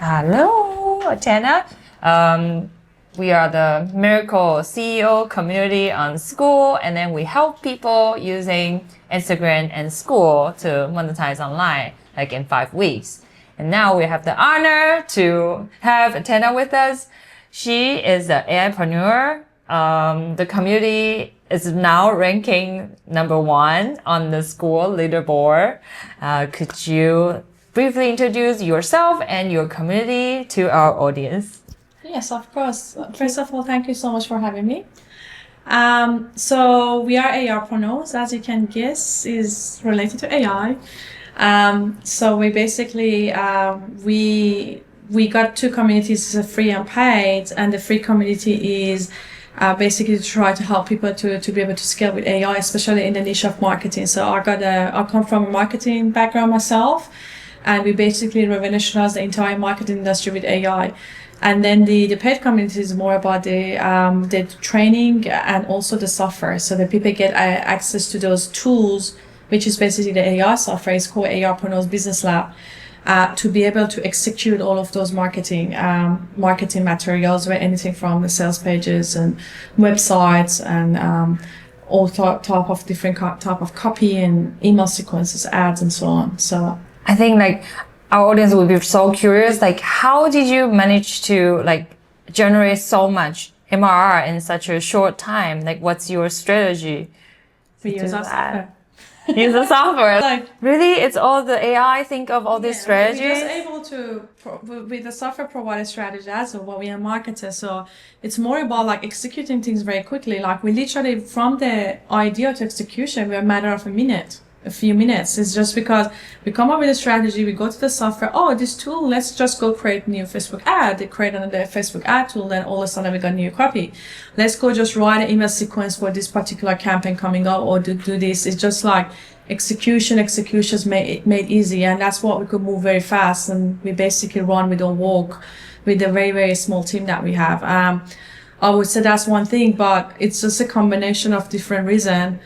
Hello, Atena. We are the Miracle CEO community on Skool, and then we help people using Instagram and Skool to monetize online, like in 5 weeks. And now we have the honor to have Atena with us. She is the AIpreneur. The community is now ranking #1 on the Skool leaderboard. Could you briefly introduce yourself and your community to our audience? Yes, of course. First of all, thank you so much for having me. So we are AIpreneurs, as you can guess, is related to AI. So we basically, we got 2 communities, free and paid, and the free community is basically to try to help people to be able to scale with AI, especially in the niche of marketing. So I come from a marketing background myself, and we basically revolutionized the entire marketing industry with AI. And then the paid community is more about the training and also the software, so that people get access to those tools, which is basically the AI software. It's called AIpreneurs Business Lab, to be able to execute all of those marketing materials, where anything from the sales pages and websites and all type of different type of copy and email sequences, ads, and so on. So I think like our audience will be so curious, like how did you manage to like generate so much MRR in such a short time? Like what's your strategy? we use our software. Use the software. Like, really? It's all the AI think of all these strategies? We're just able to, with the software provider strategy as well, we are marketers, so it's more about like executing things very quickly. Like we literally, from the idea to execution, we're a matter of a few minutes. It's just because we come up with a strategy, we go to the software, oh, this tool, let's just go create a new Facebook ad. They create another Facebook ad tool, then all of a sudden we got new copy. Let's go just write an email sequence for this particular campaign coming up, or do this. It's just like executions made easy, and that's what we could move very fast. And we basically run, we don't walk, with a very, very small team that we have. I would say that's one thing, but it's just a combination of different reasons.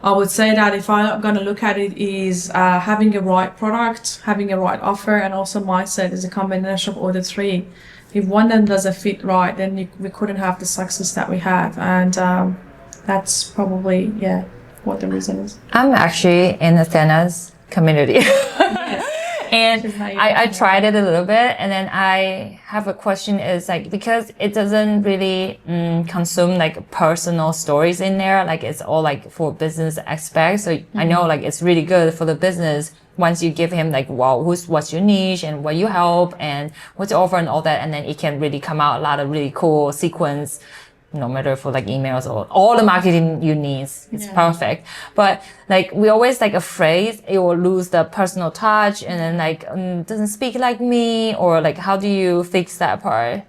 I would say that if I'm going to look at it, is having a right product, having a right offer, and also mindset is a combination of all the 3. If one of them doesn't fit right, then we couldn't have the success that we have. And that's probably, what the reason is. I'm actually in Athena's community. Yes. And I tried it a little bit, and then I have a question is like, because it doesn't really consume like personal stories in there, like it's all like for business aspects. So I know like it's really good for the business once you give him like, wow, what's your niche and what you help and what's your offer and all that. And then it can really come out a lot of really cool sequence, no matter for like emails or all the marketing you need. It's perfect. But like, we always like afraid it will lose the personal touch and then like, doesn't speak like me, or like, how do you fix that part?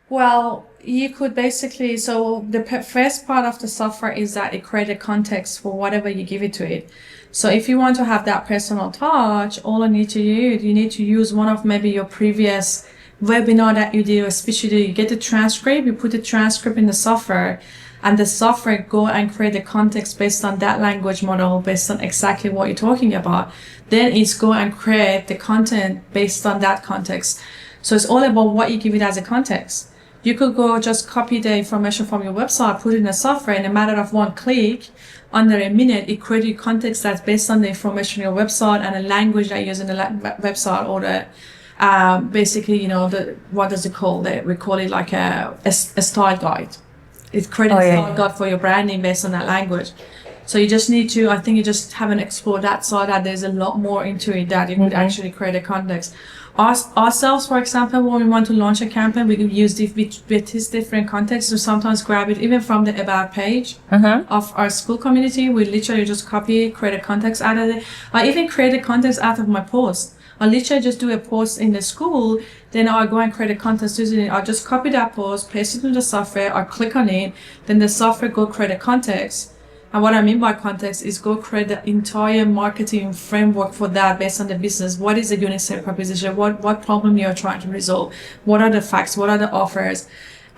Well, you could basically, so the first part of the software is that it creates a context for whatever you give it to it. So if you want to have that personal touch, all you need to use one of maybe your previous webinar that you did, or speech you did. You get the transcript, you put the transcript in the software, and the software go and create the context based on that language model, based on exactly what you're talking about. Then it's go and create the content based on that context. So it's all about what you give it as a context. You could go just copy the information from your website, put it in the software, in a matter of 1 click, under a minute, it creates a context that's based on the information on your website and the language that you use in the website, or the basically, you know, what does it call? We call it like a style guide. It's creating a style guide for your branding based on that language. So you just need to, I think you just haven't explored that side, that there's a lot more into it that you could actually create a context. Ourselves, for example, when we want to launch a campaign, we use with different contexts to sometimes grab it even from the about page of our Skool community. We literally just copy it, create a context out of it. I even create a context out of my post. I literally just do a post in the Skool, then I'll go and create a context using it. I'll just copy that post, paste it into the software, I'll click on it, then the software go create a context. And what I mean by context is go create the entire marketing framework for that based on the business. What is the unique selling proposition? What problem you're trying to resolve? What are the facts? What are the offers?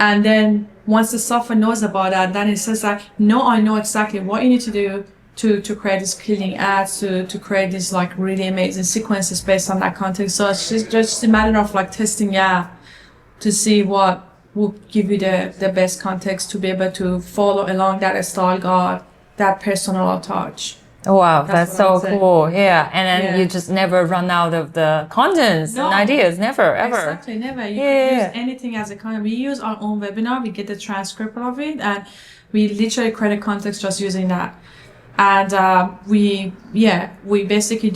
And then once the software knows about that, then it says like, no, I know exactly what you need to do to create these killing ads, to create these like really amazing sequences based on that context. So it's just a matter of like testing, to see what will give you the best context to be able to follow along that style guide, that personal touch. Wow, that's so cool. Yeah. And then you just never run out of the contents and ideas. Never, ever. Exactly, never. You can use anything as a content. We use our own webinar. We get the transcript of it and we literally create a context just using that. And we basically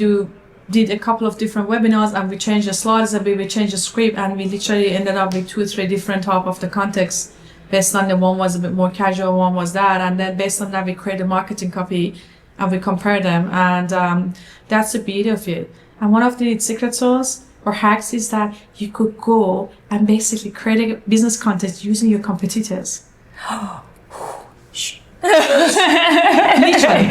did a couple of different webinars and we changed the slides and we changed the script and we literally ended up with 2 or 3 different type of the context based on the one was a bit more casual, one was that. And then based on that, we create a marketing copy and we compare them, and that's the beauty of it. And one of the secret sauce or hacks is that you could go and basically create a business content using your competitors. Literally.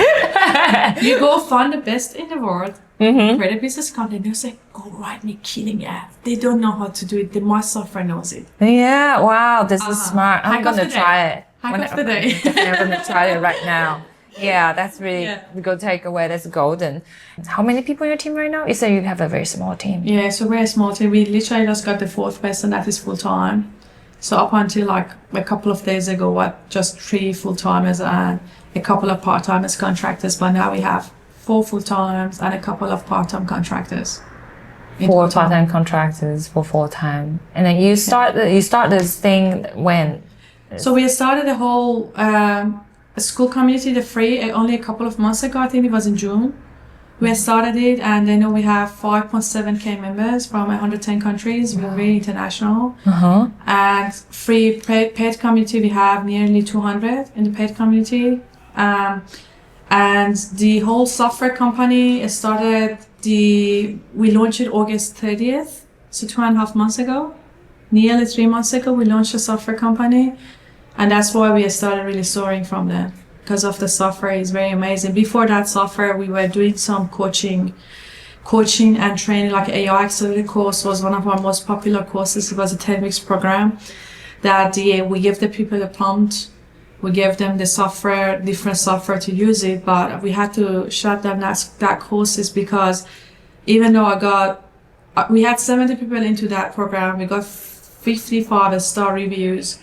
You go find the best in the world, create a business content, they'll say, go write me killing ads. They don't know how to do it. My software knows it. Yeah, wow, this is smart. I'm going to try it. Hack of the day. I'm going to try it right now. Yeah, that's really the good takeaway. That's golden. How many people in your team right now? You say you have a very small team. Yeah, it's a very small team. We literally just got the 4th person that is full-time. So up until like a couple of days ago, just 3 full-timers and a couple of part-timers contractors. But now we have 4 full-times and a couple of part-time contractors. 4 part-time contractors for full-time. And then you start this thing when? So we started the whole school community, the free, only a couple of months ago. I think it was in June. We started it, and I know we have 5.7k members from 110 countries. We're very international. And free paid community, we have nearly 200 in the paid community. And the whole software company we launched it August 30th, so 2.5 months ago. Nearly 3 months ago, we launched a software company. And that's why we started really soaring from there, because of the software is very amazing. Before that software, we were doing some coaching and training, like AI accelerated course was one of our most popular courses. It was a 10-week program that we gave the people a prompt. We gave them the software, different software to use it, but we had to shut down that courses because even though we had 70 people into that program, we got 55-star reviews.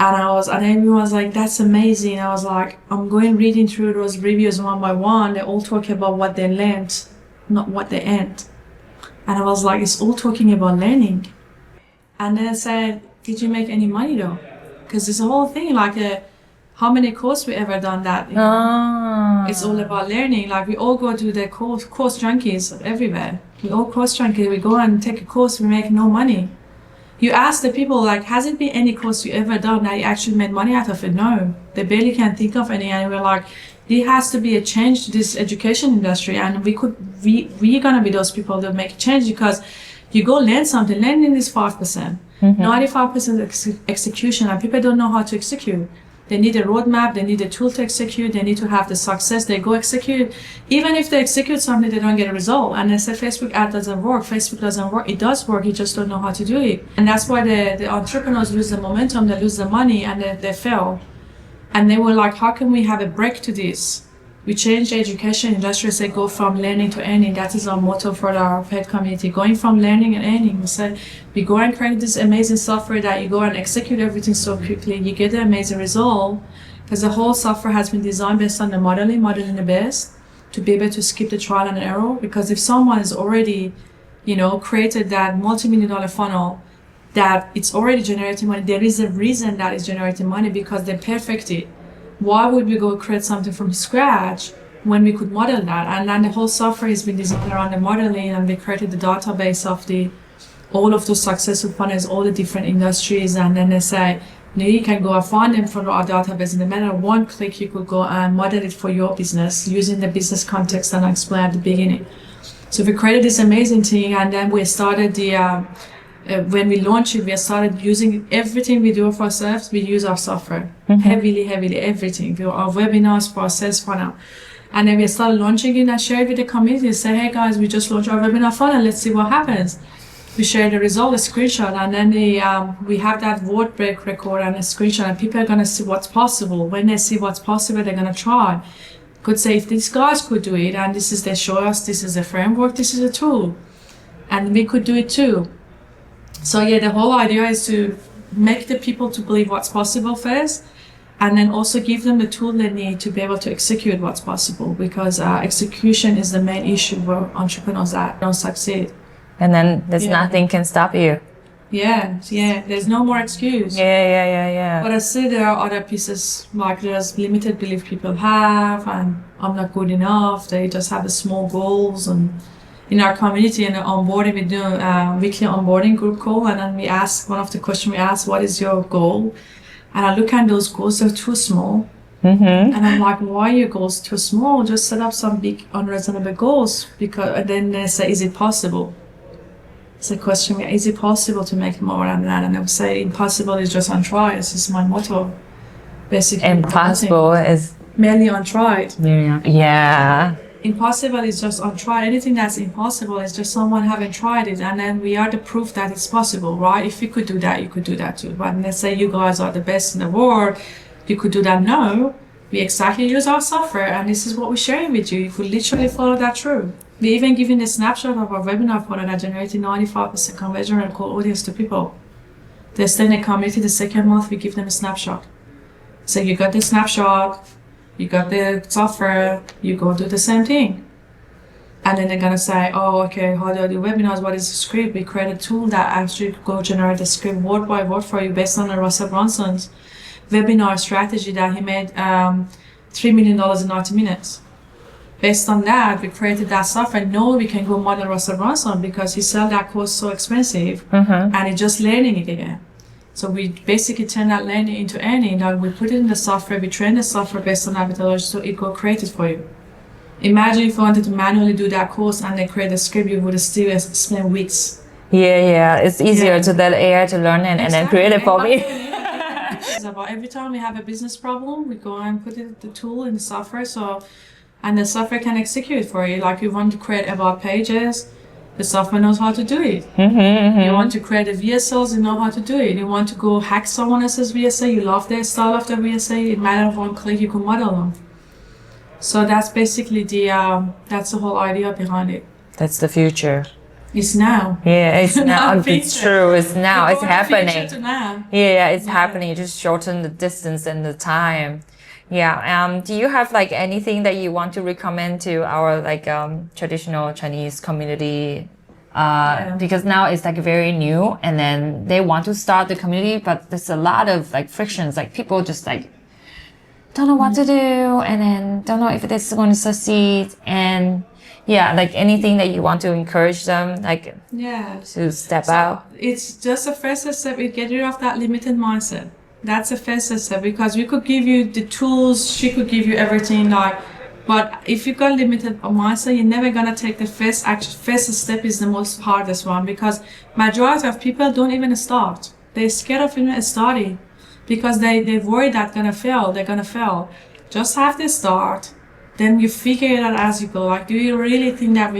And everyone was like, that's amazing. I was like, I'm reading through those reviews one by one. They all talk about what they learned, not what they earned. And I was like, it's all talking about learning. And then I said, did you make any money though? Because this whole thing, like how many courses we ever done that? It's all about learning. Like we all go to the course junkies everywhere. We all course junkies. We go and take a course, we make no money. You ask the people, like, has it been any course you ever done that you actually made money out of it? No, they barely can think of any. And we're like, there has to be a change to this education industry. And we're going to be those people that make a change, because you go learn something. Learning is 5%, 95% execution, and people don't know how to execute. They need a roadmap, they need a tool to execute, they need to have the success, they go execute. Even if they execute something, they don't get a result. And they say Facebook ad doesn't work, Facebook doesn't work. It does work, you just don't know how to do it. And that's why the entrepreneurs lose the momentum, they lose the money, and they fail. And they were like, how can we have a break to this? We changed the education industry, say go from learning to earning. That is our motto for our paid community, going from learning and earning. We said we go and create this amazing software that you go and execute everything so quickly, you get an amazing result, because the whole software has been designed based on the modeling the best, to be able to skip the trial and error. Because if someone has already, created that multi-million-dollar funnel, that it's already generating money, there is a reason that it's generating money, because they perfect it. Why would we go create something from scratch when we could model that? And then the whole software has been designed around the modeling, and we created the database of all of those successful funnels, all the different industries. And then they say, you can go and find them from our database. In a matter of one click, you could go and model it for your business using the business context that I explained at the beginning. So we created this amazing thing, and then we started when we launched it, we started using everything we do for ourselves. We use our software heavily, everything. We do our webinars for our sales funnel. And then we started launching it and shared with the community. Say, hey guys, we just launched our webinar funnel. Let's see what happens. We share the result, a screenshot, and then we have that word break record and a screenshot, and people are going to see what's possible. When they see what's possible, they're going to try. could say, if these guys could do it, and they show us, this is a framework, this is a tool, and we could do it too. So yeah, the whole idea is to make the people to believe what's possible first, and then also give them the tool they need to be able to execute what's possible, because execution is the main issue for entrepreneurs that don't succeed. And then there's nothing can stop you. Yeah, there's no more excuse. Yeah. But I see there are other pieces, like there's limited belief people have, and I'm not good enough. They just have the small goals. And in our community and onboarding, we do a weekly onboarding group call, and then we ask, one of the questions we ask, what is your goal? And I look at those goals, they're too small. And I'm like, why are your goals too small? Just set up some big unreasonable goals, and then they say, is it possible? It's a question, is it possible to make more than that? And I would say, impossible is just untried. This is my motto, basically. Impossible is merely untried. Yeah. Impossible is just untried. Anything that's impossible is just someone haven't tried it, and then we are the proof that it's possible, right? If you could do that, you could do that too. But let's say you guys are the best in the world, you could do that. No, we exactly use our software, and this is what we're sharing with you. You could literally follow that through. We even giving a snapshot of our webinar product that generated 95% conversion and cold audience to people. They stay in the community the second month, we give them a snapshot. So you got the snapshot, you got the software, you go do the same thing. And then they're gonna say, oh, okay, how do I do webinars? What is the script? We create a tool that actually go generate the script word by word for you based on the Russell Brunson's webinar strategy that he made $3 million in 90 minutes. Based on that, we created that software. No, we can go more than Russell Brunson because he sell that course so expensive, and it's just learning it again. So we basically turn that learning into earning. Now we put it in the software, we train the software based on that methodology, so it go create it for you. Imagine if you wanted to manually do that course and then create a script, you would still spend weeks. Yeah. It's easier to let AI to learn it and then create it for me. It's about every time we have a business problem, we go and put the tool in the software. And the software can execute for you. Like you want to create about pages, the software knows how to do it. You want to create a VSLs, you know how to do it. You want to go hack someone else's VSL, you love their style of the VSL, in a matter of one click you can model them. So that's basically that's the whole idea behind it. That's the future. It's now. Yeah, it's now. It's true. It's now. It's happening. Now. Yeah, it's happening. Just shorten the distance and the time. Yeah. Do you have like anything that you want to recommend to our like traditional Chinese community? Because now it's like very new, and then they want to start the community, but there's a lot of like frictions. Like people just like don't know what to do, and then don't know if this is going to succeed. And yeah, like anything that you want to encourage them, like to step out. It's just the first step. We get rid of that limited mindset. That's the first step, because we could give you the tools, she could give you everything, but if you got limited mindset, you're never gonna take the first step is the most hardest one, because majority of people don't even start. They're scared of even starting because they worry that they're gonna fail. Just have to start, then you figure it out as you go. Like, do you really think that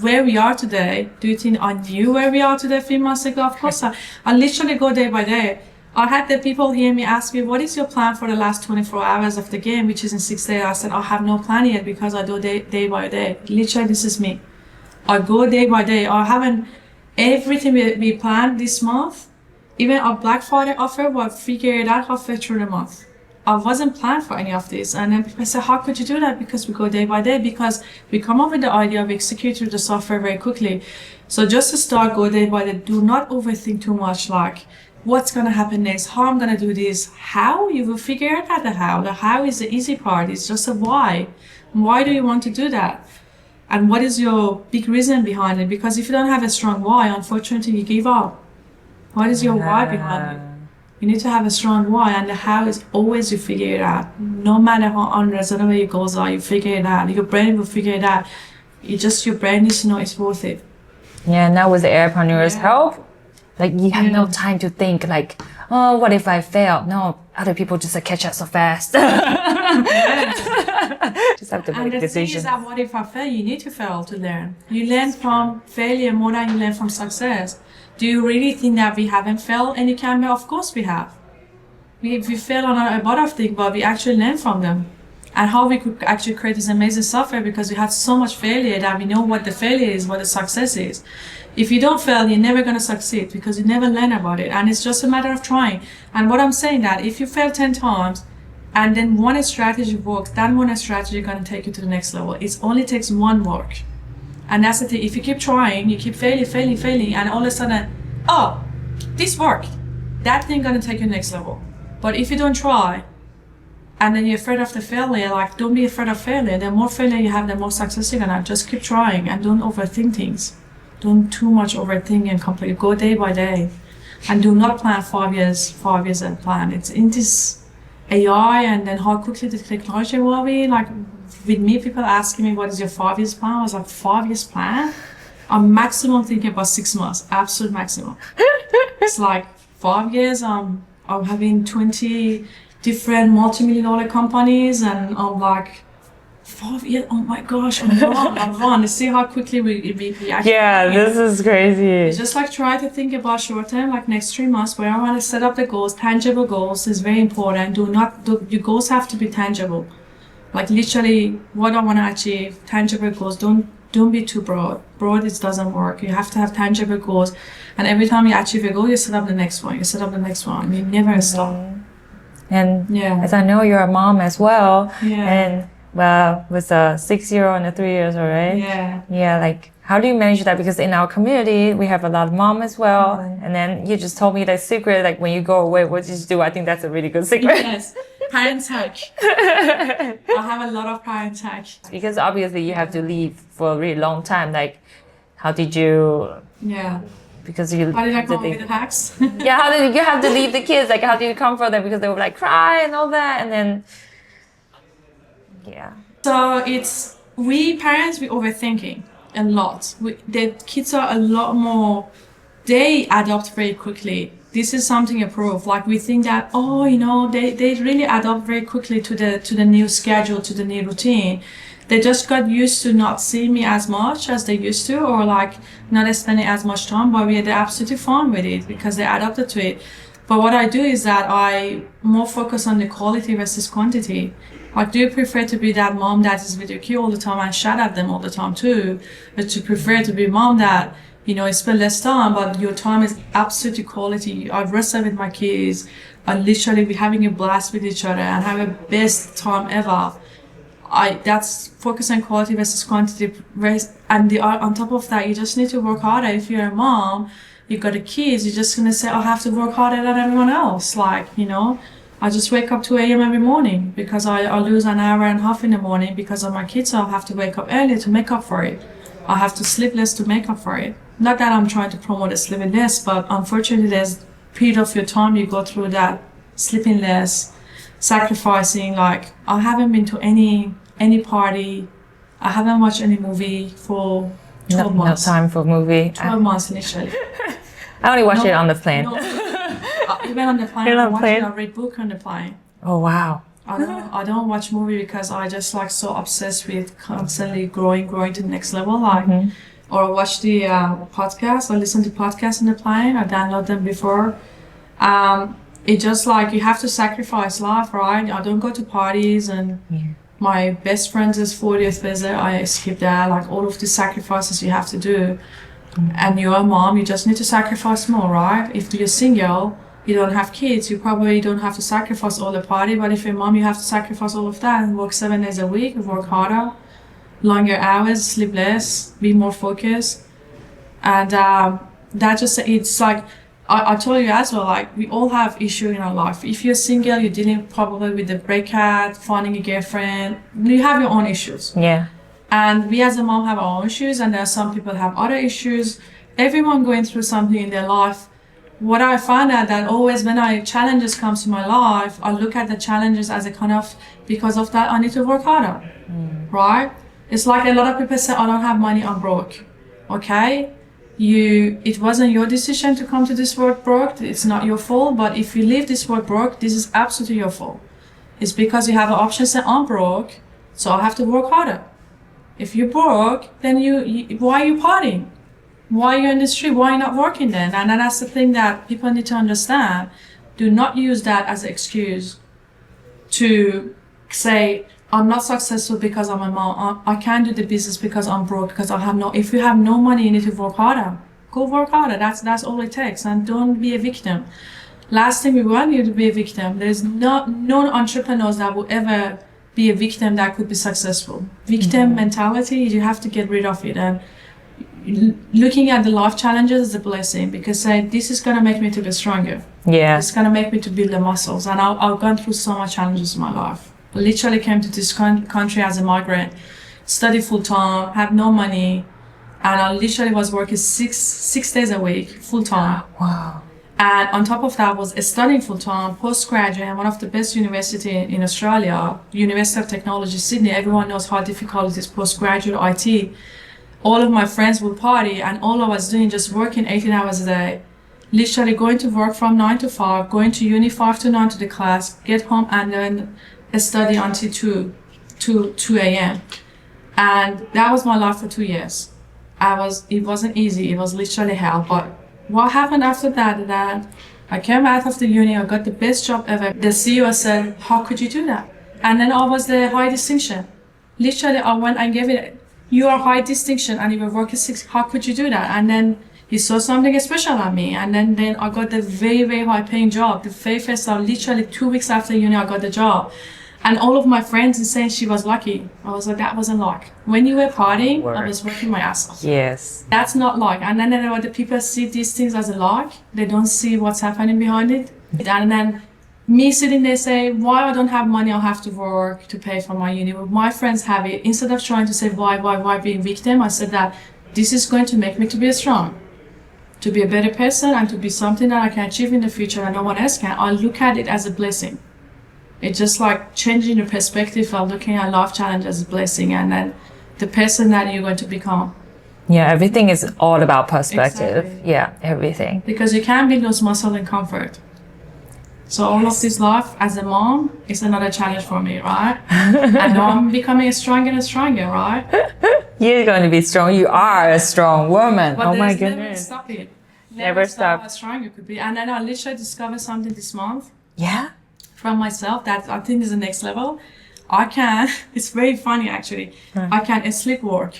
where we are today, do you think I knew where we are today 3 months ago? Of course I literally go day by day. I had the people hear me ask me, what is your plan for the last 24 hours of the game, which is in 6 days? I said, I have no plan yet because I do day by day. Literally, this is me. I go day by day. I haven't, everything we planned this month, even our Black Friday offer, we'll figure it out halfway through the month. I wasn't planned for any of this. And then people say, how could you do that? Because we go day by day, because we come up with the idea, we execute through the software very quickly. So just to start, go day by day. Do not overthink too much, like, what's going to happen next, how I'm going to do this, how, you will figure out the how. The how is the easy part, it's just a why. Why do you want to do that? And what is your big reason behind it? Because if you don't have a strong why, unfortunately, you give up. What is your why behind it? You need to have a strong why, and the how is always you figure it out. No matter how unreasonable your goals are, you figure it out. Your brain will figure it out. Your brain needs to know it's worth it. Yeah, now with the AIpreneurs help, like you have no time to think like, oh, what if I fail? No, other people just catch up so fast. Just have to make decisions. And the thing is that what if I fail? You need to fail to learn. You learn from failure more than you learn from success. Do you really think that we haven't failed any camera? Of course we have. We fail on a lot of things, but we actually learn from them. and how we could actually create this amazing software, because we had so much failure that we know what the failure is, what the success is. If you don't fail, you're never going to succeed, because you never learn about it, and it's just a matter of trying. And what I'm saying that if you fail 10 times and then one strategy works, that one strategy is going to take you to the next level. It only takes one work. And that's the thing. If you keep trying, you keep failing, and all of a sudden, oh, this worked. That thing going to take you next level. But if you don't try, and then you're afraid of the failure, like, don't be afraid of failure. The more failure you have, the more success you're gonna have. Just keep trying and don't overthink things. Don't too much overthink and complete. Go day by day. And do not plan 5 years and plan. It's in this AI, and then how quickly the technology will be. Like, with me, people asking me, what is your 5 years plan? I was like, 5 years plan? I'm maximum thinking about 6 months. Absolute maximum. It's like 5 years, I'm having 20 different multi-million-dollar companies, and I'm like, 5 years, oh my gosh, I'm wrong. See how quickly we actually. Yeah, this is crazy. It's just like try to think about short term, like next 3 months, where I want to set up the goals. Tangible goals is very important. Your goals have to be tangible. Like literally what I want to achieve, tangible goals. Don't be too broad. Broad, it doesn't work. You have to have tangible goals. And every time you achieve a goal, you set up the next one. You never stop. And as I know, you're a mom as well. Yeah. And well, with a 6-year-old and a 3-year-old, right? Yeah. Yeah, like how do you manage that? Because in our community, we have a lot of mom as well. Mm-hmm. And then you just told me the secret, like when you go away, what did you do? I think that's a really good secret. Yes. Parent hack. I have a lot of parent hack. Because obviously you have to leave for a really long time. Like, how did you? Yeah. Because you. How did I come up with the hacks? Yeah, how did you have to leave the kids? Like, how did you comfort them? Because they would like cry and all that, and then. Yeah. So we parents, we overthinking a lot. The kids are a lot more. They adapt very quickly. This is something approved. Like we think that, they really adapt very quickly to the new schedule, to the new routine. They just got used to not seeing me as much as they used to, or like not spending as much time, but they're absolutely fine with it because they adapted to it. But what I do is that I more focus on the quality versus quantity. Like, do you prefer to be that mom that is with your kid all the time and shout at them all the time too? Or do you prefer to be mom that, spend less time, but your time is absolutely quality? I wrestle with my kids. I literally be having a blast with each other and have a best time ever. That's focus on quality versus quantity. And on top of that, you just need to work harder. If you're a mom, you've got the kids, you're just going to say, I have to work harder than everyone else. Like, I just wake up 2 a.m. every morning because I lose an hour and a half in the morning because of my kids. So I have to wake up early to make up for it. I have to sleep less to make up for it. Not that I'm trying to promote sleeping less, but unfortunately there's a period of your time you go through that sleeping less, sacrificing. Like, I haven't been to any party. I haven't watched any movie for 12 months. No time for movie. 12 months initially. I only watch it on the plane. Even on the plane, I read book on the plane. Oh wow. I don't watch movie because I just like so obsessed with constantly growing to the next level. Like, or watch the podcast or listen to podcasts on the plane. I download them before. It just like you have to sacrifice life, right? I don't go to parties, and my best friend's 40th visit, I skip that. Like all of the sacrifices you have to do. And you're a mom, you just need to sacrifice more, right? If you're single, you don't have kids, you probably don't have to sacrifice all the party. But if you're a mom, you have to sacrifice all of that and work 7 days a week, work harder, longer hours, sleep less, be more focused. And that just, it's like, I told you as well, like we all have issues in our life. If you're single, you're dealing probably with the breakup, finding a girlfriend, you have your own issues. Yeah. And we as a mom have our own issues, and there are some people have other issues. Everyone going through something in their life. What I found out that always when challenges comes to my life, I look at the challenges as a kind of, because of that, I need to work harder, right? It's like a lot of people say, I don't have money, I'm broke. Okay? It wasn't your decision to come to this world broke. It's not your fault. But if you leave this world broke, this is absolutely your fault. It's because you have an option say, I'm broke, so I have to work harder. If you're broke, then why are you partying? Why are you in the street? Why are you not working then? And that's the thing that people need to understand. Do not use that as an excuse to say, I'm not successful because I'm a mom. I can't do the business because I'm broke, because I have no, if you have no money, you need to work harder. Go work harder. That's all it takes. And don't be a victim. Last thing we want you to be a victim. There's no entrepreneurs that will ever be a victim that could be successful. Victim mentality, you have to get rid of it. And looking at the life challenges is a blessing, because this is going to make me to be stronger. Yeah. It's going to make me to build the muscles. And I've gone through so much challenges in my life. I literally came to this country as a migrant, studied full time, had no money, and I literally was working six days a week, full time. Wow. And on top of that, I was studying full time, postgraduate, and one of the best university in Australia, University of Technology, Sydney. Everyone knows how difficult it is postgraduate IT. All of my friends would party, and all I was doing just working 18 hours a day. Literally going to work from 9 to 5, going to uni 5 to 9 to the class, get home, and then study until 2 a.m. And that was my life for 2 years. It wasn't easy. It was literally hell. But what happened after that I came out of the uni, I got the best job ever. The CEO said, how could you do that? And then I was the high distinction. Literally, I went and gave it, you are high distinction and you were working 6, how could you do that? And then he saw something special at me. And then I got the very, very high paying job. The very first time, literally 2 weeks after uni, I got the job. And all of my friends are saying she was lucky. I was like, that wasn't luck. When you were partying, I was working my ass off. Yes. That's not luck. And then the people see these things as a luck. They don't see what's happening behind it. And then me sitting there say, why I don't have money, I'll have to work to pay for my uni. My friends have it. Instead of trying to say why being victim, I said that this is going to make me to be strong, to be a better person, and to be something that I can achieve in the future and no one else can. I look at it as a blessing. It's just like changing your perspective of looking at life challenge as a blessing, and then the person that you're going to become. Yeah, everything is all about perspective. Exactly. Yeah, everything. Because you can't build those muscle in comfort. So all of this life as a mom is another challenge for me, right? And now I'm becoming stronger and stronger, right? You're going to be strong. You are a strong woman. But oh my never goodness. stop it. Never stop. How strong you could be. And then I literally discovered something this month. Yeah? From myself that I think is the next level. It's very funny actually. I can sleepwalk.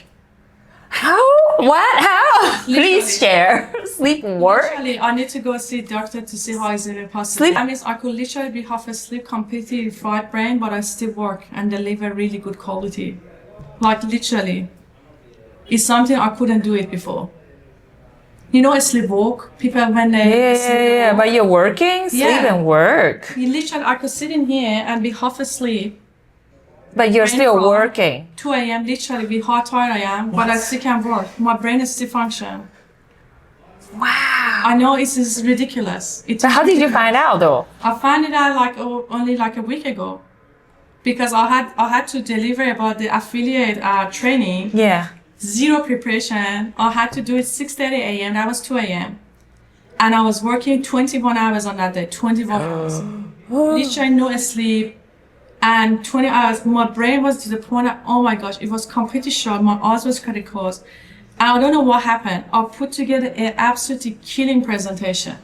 How? What? How? Please share. Sleep work? Literally, I need to go see a doctor to see how is it possible. Sleep? That means I could literally be half asleep, completely fried brain, but I still work and deliver really good quality. Like literally. It's something I couldn't do it before. You know, a sleepwalk. People when they Yeah. But you're working, sleep and work. You literally, I could sit in here and be half asleep. But you're still working. 2 a.m. literally be how tired I am, but I still can work. My brain is still function. Wow. I know it's ridiculous. So how did you find out though? I found it out only a week ago, because I had to deliver about the affiliate training. Yeah. Zero preparation. I had to do it 6:30 a.m. That was 2 a.m. And I was working 21 hours on that day. 21 hours. Literally no sleep. And 20 hours. My brain was to the point of, oh my gosh, it was completely shut. My eyes was kind of closed. And I don't know what happened. I put together an absolutely killing presentation.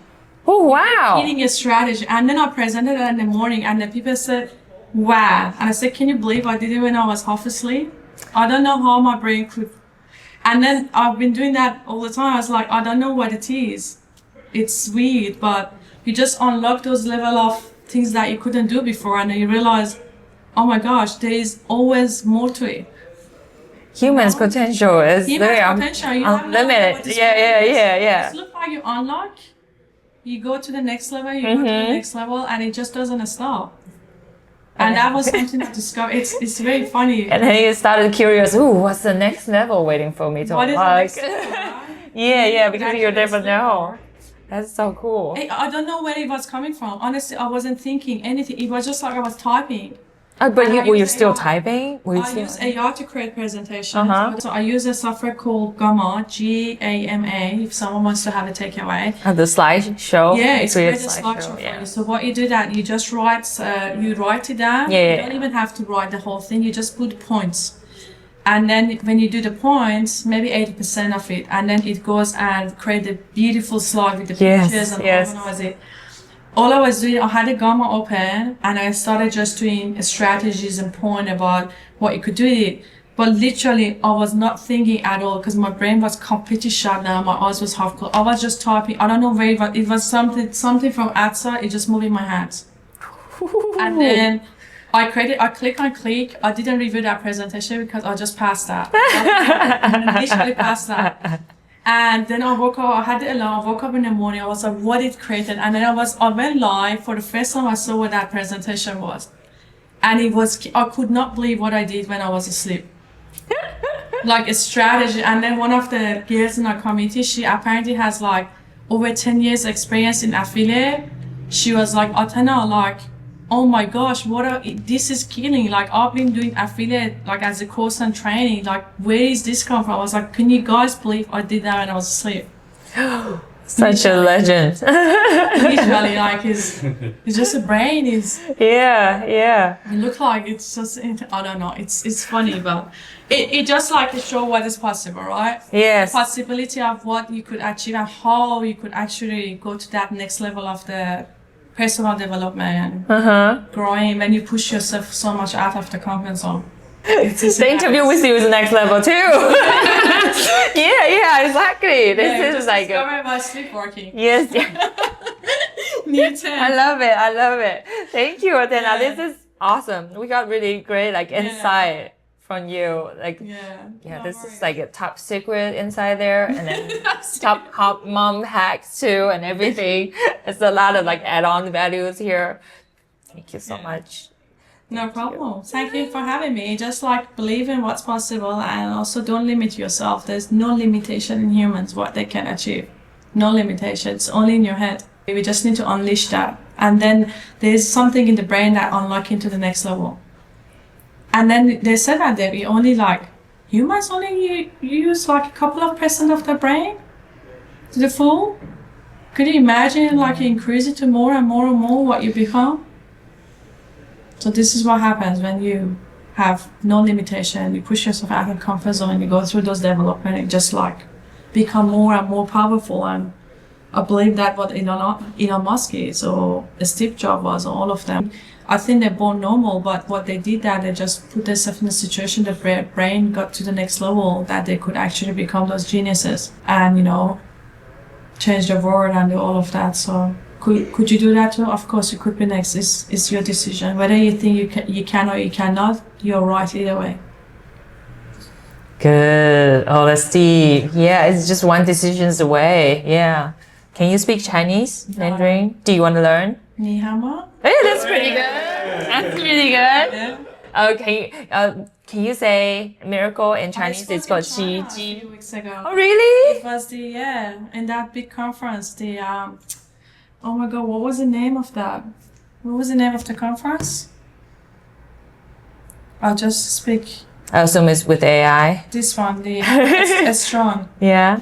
Oh, wow. Killing a strategy. And then I presented it in the morning, and the people said, wow. And I said, can you believe I did it when I was half asleep? I don't know how my brain could. And then I've been doing that all the time. I was like, I don't know what it is. It's weird, but you just unlock those level of things that you couldn't do before, and then you realize, oh my gosh, there is always more to it. Human's potential is very unlimited. Yeah. It looks like you unlock, you go to the next level, you go to the next level, and it just doesn't stop. And that was something I discovered. It's very funny. And then you started curious, ooh, what's the next level waiting for me to what unlock? Is the next level, right? Yeah, because you never know. That's so cool. I don't know where it was coming from. Honestly, I wasn't thinking anything. It was just like I was typing. But were you still typing? I use AI to create presentations. So I use a software called Gamma, G-A-M-A, if someone wants to have a takeaway. The slideshow? Yeah, it's a slideshow for you. So what you do that, you just write it down. You don't even have to write the whole thing. You just put points. And then when you do the points, maybe 80% of it, and then it goes and create a beautiful slide with the pictures and organize it. all I was doing, I had a gamma open and I started just doing strategies and point about what you could do with it. But literally, I was not thinking at all because my brain was completely shut down. My eyes was half closed. I was just typing. I don't know where it was something from outside. It just moving my hands. And then I click. I didn't review that presentation because I just passed that. I literally passed that. And then I woke up, I had the alarm, I woke up in the morning, I was like, what it created? And then I went live for the first time I saw what that presentation was. And I could not believe what I did when I was asleep. Like a strategy. And then one of the girls in our community, she apparently has like over 10 years experience in affiliate. She was like, Atena, like, oh my gosh, this is killing. Like, I've been doing affiliate, like, as a course and training. Like, where is this come from? I was like, can you guys believe I did that when I was asleep? Such a legend. Literally, like, it's just a brain. Yeah. It look like it's just, I don't know. It's funny, but it just like to show what is possible, right? Yes. The possibility of what you could achieve and how you could actually go to that next level of the personal development and growing when you push yourself so much out of the comfort zone. The interview with you is the next level too. yeah, exactly. This is like discover by sleepwalking. Yes. Newton. I love it. Thank you, Atena. Yeah. This is awesome. We got really great insight from you. This is like a top secret inside there, and then top mom hacks too, and everything. It's a lot of add-on values here. Thank you so much. No problem. Thank you for having me. Just believe in what's possible and also don't limit yourself. There's no limitation in humans what they can achieve. No limitation. It's only in your head. We just need to unleash that. And then there's something in the brain that unlocks into the next level. And then they said that we only humans only use a couple of % of their brain to the full. Could you imagine you increase it to more and more and more what you become? So this is what happens when you have no limitation, you push yourself out of the comfort zone, you go through those development, it just become more and more powerful. And I believe that what Elon Musk is, or Steve Jobs was, or all of them, I think they're born normal, but what they did that they just put themselves in a situation that their brain got to the next level, that they could actually become those geniuses and, change the world and do all of that. So could you do that too? Of course, you could be next. It's your decision. Whether you think you can or you cannot, you're right either way. Good. Oh, let's see. Yeah, it's just one decisions away. Yeah. Can you speak Chinese, Mandarin? Do you want to learn? 你好吗? Hey, that's pretty good. That's pretty good. Yeah. Can you say miracle in Chinese? It's called 奇迹. A few weeks ago. Oh, really? It was in that big conference, oh my God, what was the name of that? What was the name of the conference? I'll just speak. I assume it's with AI. This one, it's strong. Yeah.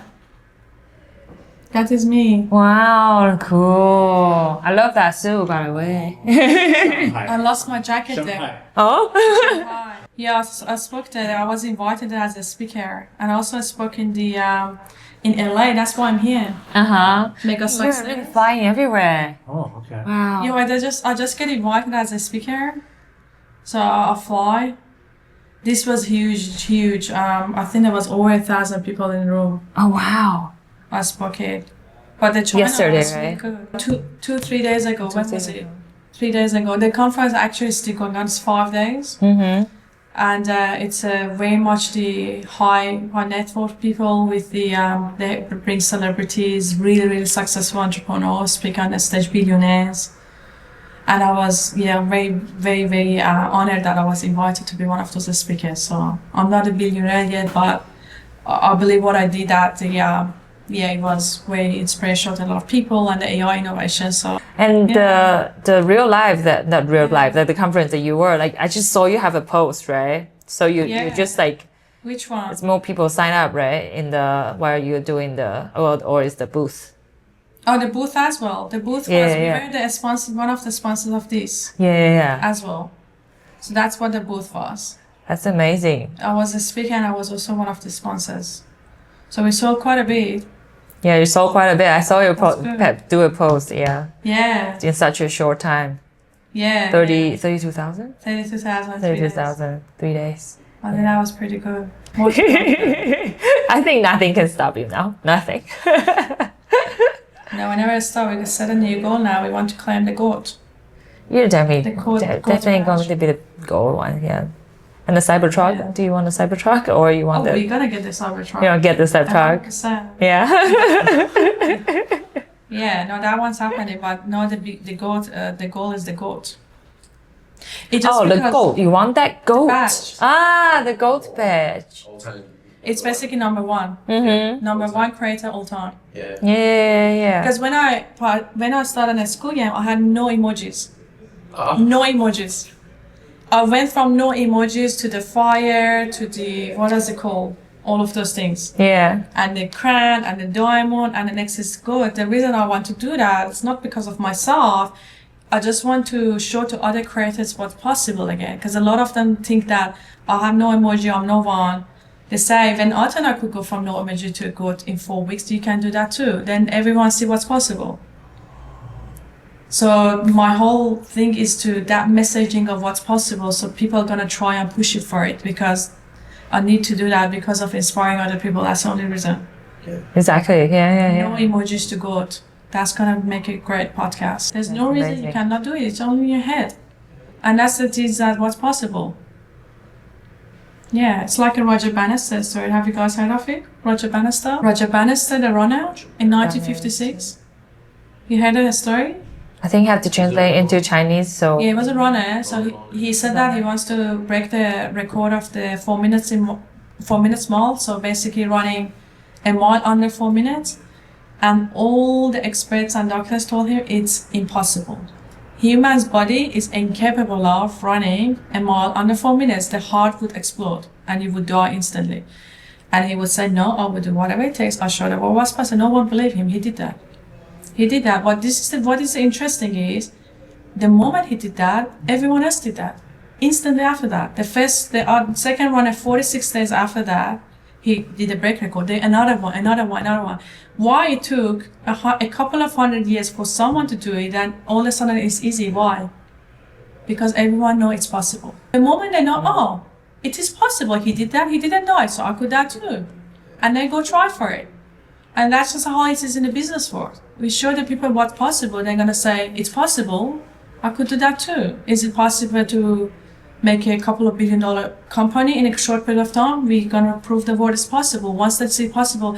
That is me. Wow, cool. I love that suit, by the way. I lost my jacket there. Oh? Shanghai. Yeah, I spoke there. I was invited as a speaker, and also I spoke in LA. That's why I'm here. Mega success. You're really flying everywhere. Oh, okay. Wow. Yeah, I just get invited as a speaker, so I fly. This was huge. I think there was over 1,000 people in the room. Oh, wow. I spoke it, but the China yesterday, was right? Really good. 3 days ago. When was it? 3 days ago. The conference actually is still going on. It's 5 days. Mm-hmm. And it's very much the high net worth people with they bring celebrities, really successful entrepreneurs, speak on the stage, billionaires. And I was very honored that I was invited to be one of those speakers. So I'm not a billionaire yet, but I believe what I did that it was very inspirational to a lot of people and the AI innovation. So the real life the conference that you were I just saw you have a post, right? So you just which one? It's more people sign up, right? In the while you're doing or is the booth? Oh, the booth as well. The booth we were the sponsor, one of the sponsors of this. Yeah. As well. So that's what the booth was. That's amazing. I was a speaker and I was also one of the sponsors. So we sold quite a bit. Yeah, you sold quite a bit. I saw you good. do a post, yeah. Yeah. In such a short time. Yeah. 32,000? 32,000. 32,000, 3 days. I think that was pretty good. I think nothing can stop you now. Nothing. No, whenever I start, we can set a new goal now. We want to claim the goat. You're definitely goat going to be the goal one, yeah. And the Cybertruck? Yeah. Do you want the Cybertruck or you want we're gonna get the Cybertruck. You don't get the Cybertruck? 100%. Yeah. Yeah, no, that one's happening, but no, the goal is the goat. The goat. You want that goat? Badge. The goat badge. All time. It's basically number one. Mm-hmm. Number one creator all time. Yeah. Yeah. Because when I started a Skool game, I had no emojis. No emojis. I went from no emojis to the fire to the, what is it called? All of those things. Yeah. And the crown and the diamond and the next is good. The reason I want to do that, it's not because of myself. I just want to show to other creators what's possible again. Because a lot of them think that I have no emoji, I'm no one. They say when Atena could go from no emoji to a good in 4 weeks, you can do that too. Then everyone see what's possible. So my whole thing is to that messaging of what's possible. So people are gonna try and push you for it because I need to do that because of inspiring other people. That's the only reason. Yeah. Exactly. Yeah. No emojis to good. That's gonna make a great podcast. There's no reason amazing. you cannot do it. It's only in your head. And that's the thing that what's possible. Yeah, it's like a Roger Bannister story. Have you guys heard of it? Roger Bannister? Roger Bannister, the runner in 1956. You heard of the story? I think you have to translate into Chinese, so... Yeah, he was a runner. So he said that he wants to break the record of the 4 minutes mile. So basically running a mile under 4 minutes. And all the experts and doctors told him it's impossible. Human's body is incapable of running a mile under 4 minutes. The heart would explode and you would die instantly. And he would say, no, I will do whatever it takes. I'll show them what was possible. No one believed him. He did that. He did that. But what is interesting is the moment he did that, everyone else did that. Instantly after that. The second runner, 46 days after that, he did a break record. Then another one. Why it took a couple of 100 years for someone to do it, and all of a sudden it's easy. Why? Because everyone knows it's possible. The moment they know, it is possible. He did that. He didn't die, so I could that too. And then go try for it. And that's just how it is in the business world. We show the people what's possible. They're gonna say, it's possible. I could do that too. Is it possible to make a couple of $1 billion company in a short period of time? We're gonna prove the world is possible. Once they see possible,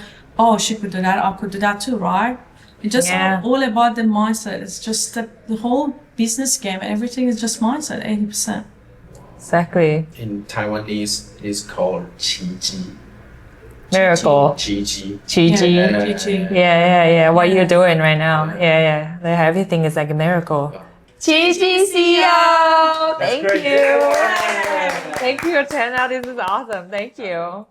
she could do that, I could do that too, right? It's just all about the mindset. It's just the whole business game. Everything is just mindset, 80%. Exactly. In Taiwanese, it's called 奇迹. Miracle. 奇迹. Chi. Yeah. What you're doing right now. Yeah. Like everything is like a miracle. Chi CEO! Thank you. Thank you, Atena. This is awesome. Thank you.